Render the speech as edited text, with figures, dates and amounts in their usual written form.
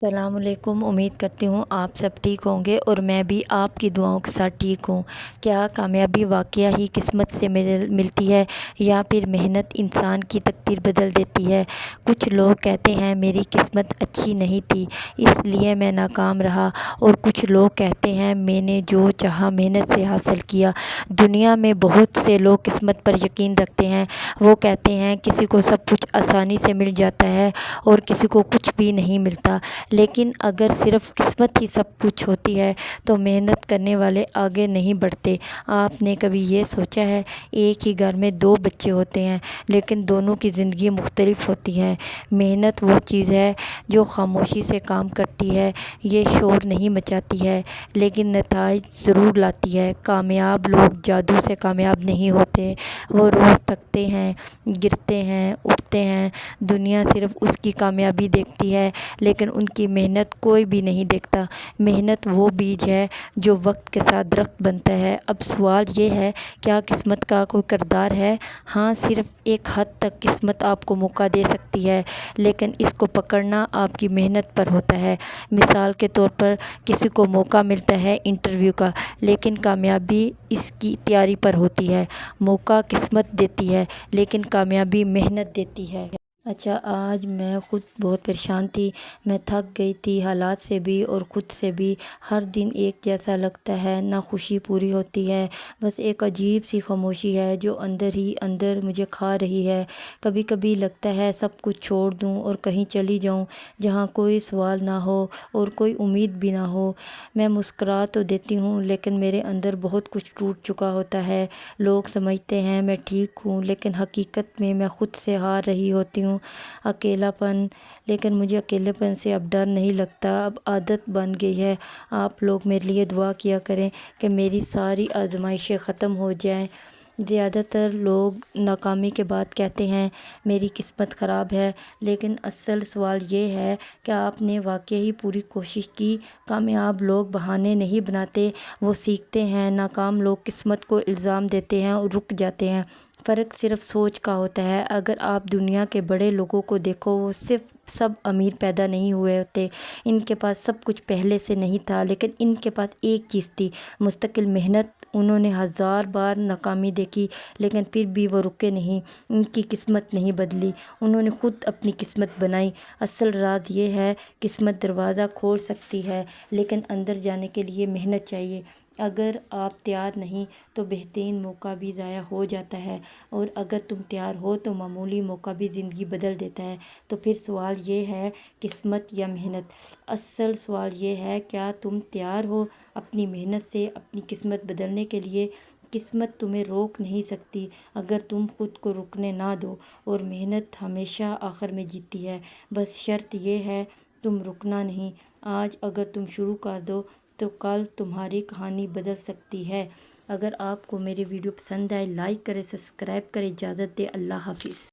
السلام علیکم۔ امید کرتی ہوں آپ سب ٹھیک ہوں گے اور میں بھی آپ کی دعاؤں کے ساتھ ٹھیک ہوں۔ کیا کامیابی واقعہ ہی قسمت سے ملتی ہے یا پھر محنت انسان کی تقدیر بدل دیتی ہے؟ کچھ لوگ کہتے ہیں میری قسمت اچھی نہیں تھی اس لیے میں ناکام رہا، اور کچھ لوگ کہتے ہیں میں نے جو چاہا محنت سے حاصل کیا۔ دنیا میں بہت سے لوگ قسمت پر یقین رکھتے ہیں۔ وہ کہتے ہیں کسی کو سب کچھ آسانی سے مل جاتا ہے اور کسی کو کچھ بھی نہیں ملتا، لیکن اگر صرف قسمت ہی سب کچھ ہوتی ہے تو محنت کرنے والے آگے نہیں بڑھتے۔ آپ نے کبھی یہ سوچا ہے، ایک ہی گھر میں دو بچے ہوتے ہیں لیکن دونوں کی زندگی مختلف ہوتی ہے۔ محنت وہ چیز ہے جو خاموشی سے کام کرتی ہے، یہ شور نہیں مچاتی ہے لیکن نتائج ضرور لاتی ہے۔ کامیاب لوگ جادو سے کامیاب نہیں ہوتے، وہ روز تھکتے ہیں، گرتے ہیں، اٹھتے ہیں۔ دنیا صرف اس کی کامیابی دیکھتی ہے لیکن ان کی محنت کوئی بھی نہیں دیکھتا۔ محنت وہ بیج ہے جو وقت کے ساتھ درخت بنتا ہے۔ اب سوال یہ ہے، کیا قسمت کا کوئی کردار ہے؟ ہاں، صرف ایک حد تک قسمت آپ کو موقع دے سکتی ہے لیکن اس کو پکڑنا آپ کی محنت پر ہوتا ہے۔ مثال کے طور پر کسی کو موقع ملتا ہے انٹرویو کا، لیکن کامیابی اس کی تیاری پر ہوتی ہے۔ موقع قسمت دیتی ہے لیکن کامیابی محنت دیتی ہے۔ اچھا، آج میں خود بہت پریشان تھی۔ میں تھک گئی تھی، حالات سے بھی اور خود سے بھی۔ ہر دن ایک جیسا لگتا ہے، نہ خوشی پوری ہوتی ہے، بس ایک عجیب سی خاموشی ہے جو اندر ہی اندر مجھے کھا رہی ہے۔ کبھی کبھی لگتا ہے سب کچھ چھوڑ دوں اور کہیں چلی جاؤں جہاں کوئی سوال نہ ہو اور کوئی امید بھی نہ ہو۔ میں مسکرا تو دیتی ہوں لیکن میرے اندر بہت کچھ ٹوٹ چکا ہوتا ہے۔ لوگ سمجھتے ہیں میں ٹھیک ہوں لیکن حقیقت میں خود سے ہار رہی ہوتی ہوں۔ اکیلا پن، لیکن مجھے اکیلے پن سے اب ڈر نہیں لگتا، اب عادت بن گئی ہے۔ آپ لوگ میرے لیے دعا کیا کریں کہ میری ساری آزمائشیں ختم ہو جائیں۔ زیادہ تر لوگ ناکامی کے بعد کہتے ہیں میری قسمت خراب ہے، لیکن اصل سوال یہ ہے کہ آپ نے واقعی پوری کوشش کی۔ کامیاب لوگ بہانے نہیں بناتے، وہ سیکھتے ہیں۔ ناکام لوگ قسمت کو الزام دیتے ہیں اور رک جاتے ہیں۔ فرق صرف سوچ کا ہوتا ہے۔ اگر آپ دنیا کے بڑے لوگوں کو دیکھو، وہ صرف سب امیر پیدا نہیں ہوئے ہوتے، ان کے پاس سب کچھ پہلے سے نہیں تھا، لیکن ان کے پاس ایک چیز تھی، مستقل محنت۔ انہوں نے 1000 بار ناکامی دیکھی لیکن پھر بھی وہ رکے نہیں، ان کی قسمت نہیں بدلی، انہوں نے خود اپنی قسمت بنائی۔ اصل راز یہ ہے، قسمت دروازہ کھول سکتی ہے لیکن اندر جانے کے لیے محنت چاہیے۔ اگر آپ تیار نہیں تو بہترین موقع بھی ضائع ہو جاتا ہے، اور اگر تم تیار ہو تو معمولی موقع بھی زندگی بدل دیتا ہے۔ تو پھر سوال یہ ہے، قسمت یا محنت؟ اصل سوال یہ ہے، کیا تم تیار ہو اپنی محنت سے اپنی قسمت بدلنے کے لیے؟ قسمت تمہیں روک نہیں سکتی اگر تم خود کو رکنے نہ دو، اور محنت ہمیشہ آخر میں جیتتی ہے۔ بس شرط یہ ہے، تم رکنا نہیں۔ آج اگر تم شروع کر دو تو کل تمہاری کہانی بدل سکتی ہے۔ اگر آپ کو میری ویڈیو پسند آئے، لائک کریں، سبسکرائب کریں۔ اجازت دیں، اللہ حافظ۔